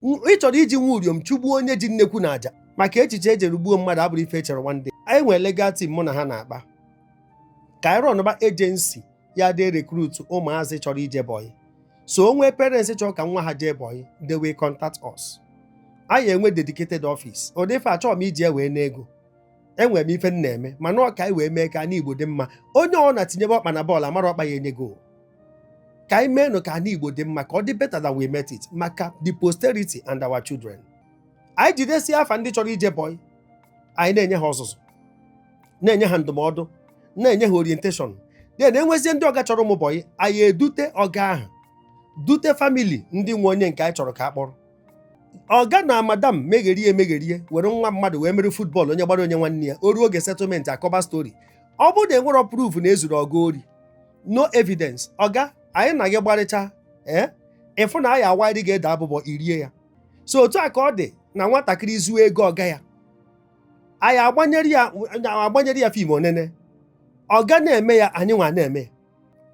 ị chọrọ iji nwa uriom chụgbuo onye ji nnekwu na aja maka echiche ejere gbuo mmadụ abụrụ ife echere nwanne. Anyị nwere legal team mụ na ha na-akpa ka anyị rọnụba agency ya dị recruit ụmụazị chọrọ ije Bọyị. So onwe parents chọrọ ka nwa ha jee Bọyị, they will contact us. Anyị enwe dedicated office. Odefe achọrọ m iji wee n'ego, enwere m ife m na-eme mana ọ ka anyị wee mee ka anyị Igbo dị mma. Onye ọ na-tinyebe ọkpa na bọọlụ amara ọkpa ya enye go. Ka anyị meenụ ka anyị Igbo dị mma, ka ọ dị better than we met it, maka the posterity and our children. Anyị jidesi afa ndị chọrọ ije Bọyị, anyị na-enye ha ọzụzụ, na-enye ha ndụmọdụ, na-enye ha orientation. Then enwezie ndị ọga chọrọ ụmụ Bọyị, anyị edute ọga ahụ, dute family ndị nwe onye nke anyị chọrọ ka a kpọrọ. Ọga na madam megherie were nwa mmadụ wee mere football onye gbara onye nwanne ya, o ruo oge settlement akọba story. Ọ bụrụ na enwero proof na ezuru ọga ori, no evidence, ọga anyị na gị gbarịcha ịfụ na anyị awaịrị ga-ede abụbọ irie ya. So otu a ka ọ dị na nwatakịrị zuo ego ọga ya, anyị agbanyere ya fim onene, ọga na-eme ya, anyị nwa na-eme.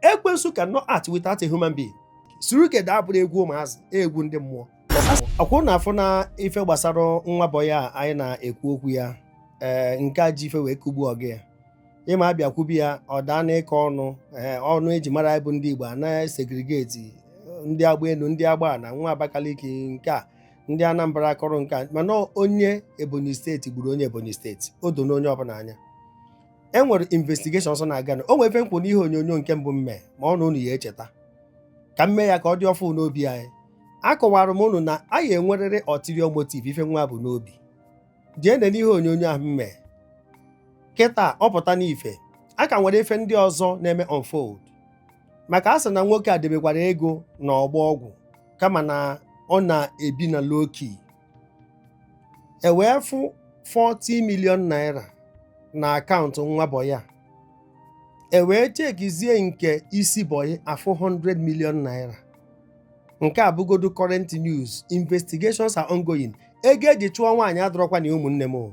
Ekwensu cannot act without a human being. Surukede abụrụ egwu ụmụazị, egwu ndị mmụọ. Ọkwụ na afọ na ife gbasara nwa Bọyị a anyị na-ekwu okwu ya, nke a ji ife wee kugbuo ọga ya. Ịma abịa kwubi ya, ọ daa n'ịkọ ọnụ eji mara bụ ndị Igbo na-esegregeti ndị agba elu, ndị agba na nwa Abakaliki nke a, ndị Anambra akọrọ nke a, mana onye Ebonyi steeti gburu onye Ebonyi steeti, o do n'onye ọbụla anya. E nwere investigeshọn ọsọ na-aga. O nwere efe mkpu n'ihe onyonyo nke mbụ mme ma ọ na unu ya echeta ka mme ya ka ọ dị ọfụ n'obi anyị. Akọwara m unu na anyị enwerịrị ulterior motive ife nwa bụ n'obi. Jee n'ihe onyonyo ahụ mme kịta ọ pụta n'ife, a ka nwere ife ndị ọzọ na-eme unfold, maka a sị na nwoke a debekwara ego na ọgba ọgwụ kama na ọ na-ebi na low key. E wee fụ 40 million naira na akaụntụ nwa Bọyị a. E wee chekizie nke isi Bọyị afụ 100 million naira. Nke a bụgodu current news. Investigations are ongoing. Ego eji chụọ nwaanyị adọrọkwa na ụmụnne m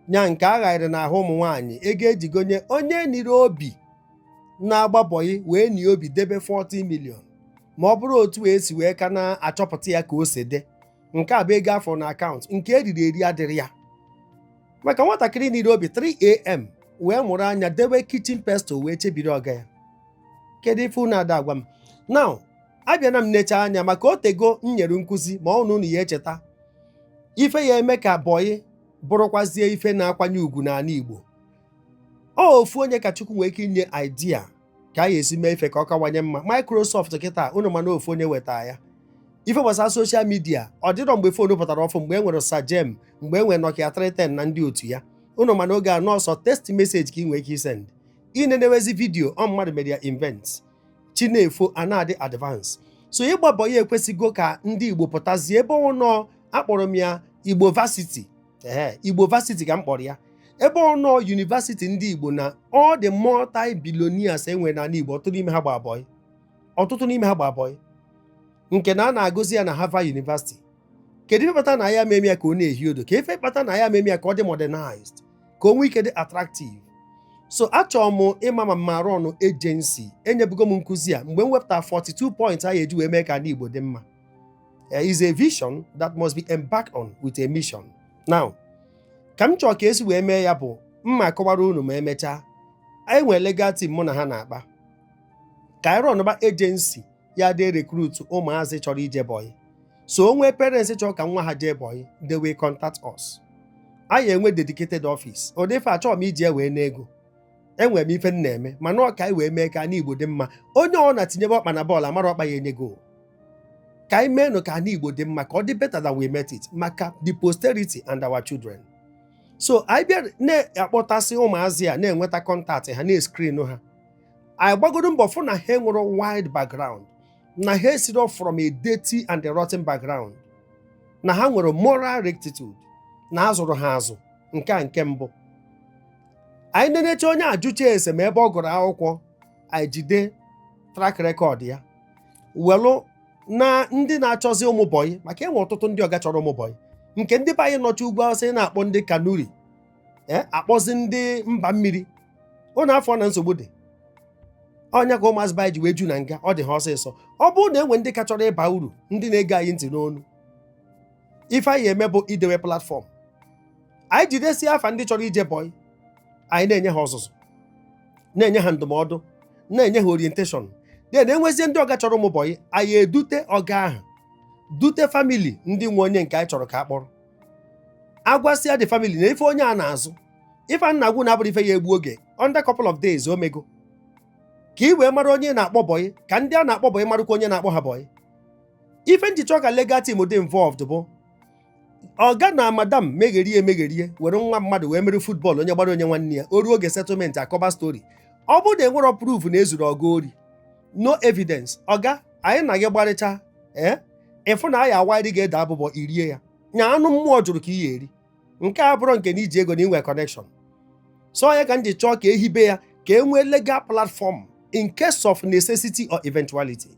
nya nke a ghaịrị n'ahụ ụmụ nwaanyị. Ego eji gonye onye niri obi na-agba Bọyị wee nie obi debe 40 million. Ma ọ bụrụ otu esi wee ka na-achọpụta ya ka o si dị, nke a bụ ego afọ na akaụntụ nke eriri eri adịrị ya. Maka nwatakịrị niri obi 3 AM wee mụrụ anya debe kitchen pestle wee chebiri ọga ya. Kedu ife unu ada agwa m? Now abịana m necha anya maka otego nyere nkụzi ma ọ na unu ya echeta ife ya eme ka Bọyị bụrụkwazie ife na-akwanye ugwu n'ala Igbo. Ofu onye ka Chukwu nwee ike inye idea ka a ga-esi mee ife ka ọ kawanye mma. Microsoft kịta unu mana ofu onye weta ya. Ife gbasara social media ọ dịrọ mgbe fonu pụtara ọfụ, mgbe e nwere Sajem, mgbe e nwere Nokia 310 na ndị otu ya. Unu mana oge a nọọsọ text message ka ị nwee ike isend. Inenewezi vidio ọ mmadụ mere ya invent. Chinefo anadị advance. So ịgba Bọyị ekwesịgo ka ndị Igbo pụtazie ebe ọnọ akpọrọ m ya Igbo varsity. Igbo varsity ka m kpọrọ ya. Ebe ọnọ university ndị Igbo na all the multi-billionaires enwere n'ala Igbo, ọtụtụ n'ime ha gba Bọyị. Nke na a na-agụzi ya na Harvard University. Kedu ife kpata na ya meme ya ka ọ na-ehi odo? Ka ife kpata na ya meme ya ka ọ dị modernized, ka o nwee ike dị attractive. So achọrọ m ịma ma mma run agency, enyebugo m nkụzi a mgbe m wepụta 42 points a eji wee mee ka ndị Igbo dị mma. Is a vision that must be embarked on with a mission. Now, ka m chọọ ka esi wee mee ya bụ mma akọwara unu ma emechaa. Anyị nwere legal team mụ na ha na-akpa ka anyị rọnụba agency ya dị recruit ụmụazị chọrọ ije Bọyị. So onwe parents chọrọ ka nwa ha jee Bọyị, they will contact us. Anyị enwe dedicated office. Odefe achọrọ m iji wee n'ego, enwere m ife m na-eme mana ọ ka anyị wee mee ka anyị Igbo dị mma. Onye ọ na-tinyebe ọkpa na bọọlụ amara ọkpa ya enye go. Ka anyị meenụ ka anyị Igbo dị mma, ka ọ dị better than we met it, maka the posterity and our children. So anyị bịa na-akpọtasị ụmụazị a na-enweta kọntaktị ha, na-eskrinu ha. Anyị gbagodo mbọ fụ na ha nwere wide background, na ha esiro from a dirty and a rotten background, na ha nwere moral rectitude, na ha zụrụ ha azụ. Nke mbụ, anyị na-enecha onye ajụcha ese ma ebe ọ gụrụ akwụkwọ, anyị jide track record ya welụ na ndị na-achọzi ụmụ Bọyị, maka enwe ọtụtụ ndị ọga chọrọ ụmụ Bọyị. Nke ndị be anyị nọcha ugwu Awụsa na-akpọ ndị Kanuri, akpọzi ndị mba mmiri. Ụnụ afọ na nsogbu dị ọnya ka ụmụazị anyị ji wee ju na nga, ọ dị ha ọsịsọ. Ọ bụrụ na enwe ndị ka chọrọ ịba uru, ndị na-ege anyị ntị n'onu, ife anyị eme bụ idewe platfọm, anyị jidesi afa ndị chọrọ ije bọyị, anyị na-enye ha ọzụzụ, na-enye ha ndụmọdụ, na-enye ha orientation. Den enwezie ndị ọga chọrọ ụmụ bọyị, anyị edute ọga ahụ, dute famili ndị nwe onye nke anyị chọrọ ka a kpọrọ, agwasịa the family na ife onye a na-azụ, ife a na-agwụ na-abụrụ ife ya egbu oge, under couple of days omego, ka ị wee mara onye na-akpọ bọyị, ka ndị a na-akpọ bọyị marụkwa onye na-akpọ ha bọyị. Ife njichọ ka legal team dị involved bụ ọga na madam megherie were nwa mmadụ wee mere football onye gbara onye nwanne ya, o ruo oge settlement akọba story. Ọ bụrụ na enwero proof na ezuru ọga ori, no evidence, ọga anyị na gị gbarịcha ịfụ na anyị awaịrị ga-ede abụbọ irie ya, nya anụ mmụọ jụrụ ka iyi eri, nke a bụrụ nke na iji ego na inwe connection. So ya ka m ji chọọ ka ehibe ya ka e nwee legal platform in case of necessity or eventuality.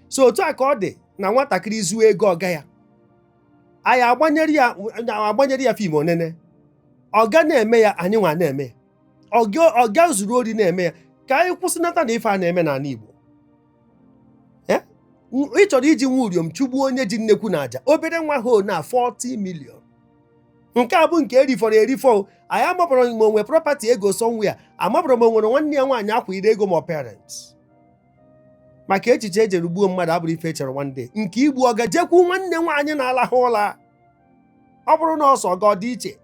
So otu a ka ọ dị na nwatakịrị zuo ego ọga ya, anyị agbanyere ya fim onene, ọga na-eme ya, anyị nwa na-eme ya, ọga zuru ori na-eme ya, ka anyị kwụsịnata na ife a na-eme n'ala Igbo. Ị chọrọ iji nwa uriom chụgbuo onye ji nnekwu na aja, obere nwa ho na 40 million. Nke a bụ nke erifọrọ erifọ. Anyị amabụrụ ma onwe property ego somewhere, amabụrụ ma onwere nwanne ya nwaanyị akwụire ego ma parents. Maka echiche ejere gbuo mmadụ abụrụ ife echere one day, nke igbu ọga jekwu nwanne nwaanyị na-alahụ ụla. Ọ bụrụ na ọsọ ọga ọ dị iche,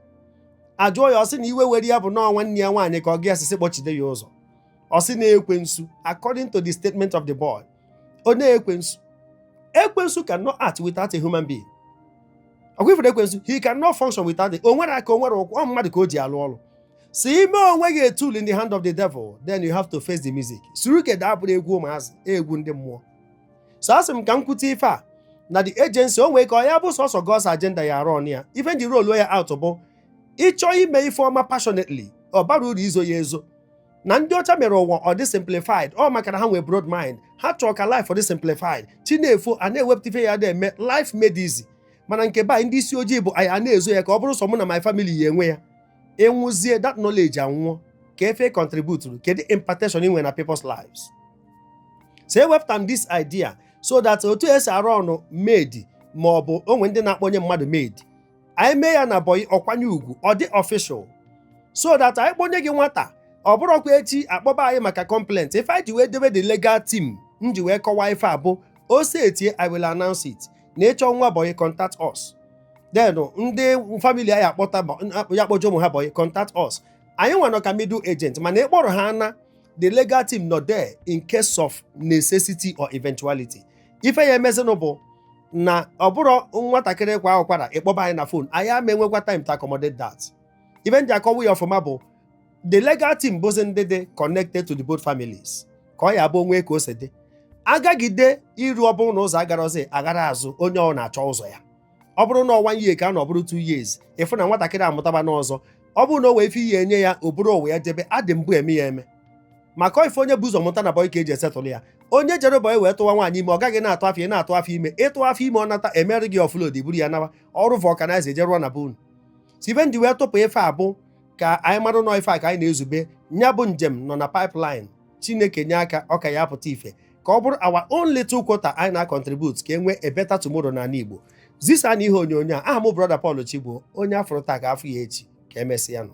ajụọ ya, ọ sị na iwe were ya bụ na nwanne ya nwaanyị ka ọ ga asịsị kpọchide ya ụzọ. Ọ sị na ekwensu, according to the statement of the boy, ọ na-ekwensu. Ekwensu cannot act without a human being. Ọgwụfere ekwensu, he cannot function without it. O nwere aka, o nwere ụkwụ, mmadụ ka o ji alụ ọrụ. Si ime onwe gị a tool in the hand of the devil, then you have to face the music. Suru ke da abụrụ egwu ụmụazị, egwu ndị mmụọ. So asị m ka m kwute ife a na the agency, o nwee ka ọ ya bụ sọsọ God's agenda ya arụ ọnụ ya. Ife ndị rolu ya out bụ ịchọ ime ife ọma passionately, ọ bara uru izo ya ezo. Na ndị ọcha mere ụwa ọ dị simplified, ọ maka na ha nwee broad mind, ha chọọ ka life ọ dị simplified. Chinefo a na-ewepụta ife ya na-eme life made easy. Mana nke ba ndị isi ojii bụ anyị a na-ezo ya ka ọ bụrụ sọ mụ na my family ya enwe ya. Enwuzie that knowledge anwụọ, ka efe contribute kedu impartation inwe na people's lives. So ewepụta m this idea so that otu esi arụ ọnụ made ma ọ bụ onwe ndị na-akpọnye mmadụ made, anyị mee ya na bọyị ọkwanye ugwu, ọ dị official, so that anyị kpọnye gị nwata, ọ bụrụkwa echi akpọba anyị maka complaint. Ife anyị ji wee debe the legal team, m ji wee kọwaa ife abụ ose etie, I will announce it, na ịchọ nwa bọyị contact us. Then ndị family anyị akpọta ya kpọjọ ụmụ ha bọyị contact us. Anyị nwa nọ ka middle agent, mana ịkpọrọ ha na the legal team nọ there in case of necessity or eventuality. Ife ya emezinụ bụ na ọ bụrụ nwatakịrị kwa ụkwara ịkpọba anyị na phone, anyị ama enwekwa time to accommodate that. Even ji akọwa ya ọfụma bụ the legal team bụzi ndị dị connected to the both families, ka ọ ya bụ onwe ka o si dị. Agagide iru ọ bụrụ na ụzọ agarozi aghara azụ, onye ọ na-achọ ụzọ ya. Ọ bụrụ na 1 year ka a na ọ bụrụ 2 years, ịfụ na nwatakịrị amụtaba n'ọzọ. Ọ bụrụ na o wee ife ihe enye ya, o bụrụ owe ya jebe adị mbụ eme ya eme. Maka ife onye bụ ụzọ mụta na bọyị ka eji esetụlụ ya. Onye jere bọyị wee tụwa nwaanyị ime, ọ gaghị na-atụ afọ na-atụ afọ ime. Ịtụ afọ ime ọ nata emerụ gị offload, buru ya nawa ọrụ vulcanize ejeruo na bun. Steven ji wee tụpụ ife abụ ka anyị marụ nọ ife a ka anyị na-ezube. Nya bụ njem nọ na pipeline. Chineke nye aka, ọ ka ya apụta ife ka ọ bụrụ our own little quota anyị na-contribute ka e nwee a better tomorrow n'ala Igbo. Zisa na ihe onyonyo a, aha m brother Paul Chigbo, onye afọrọ taa ka afọ ya echi, ka emesịa nụ.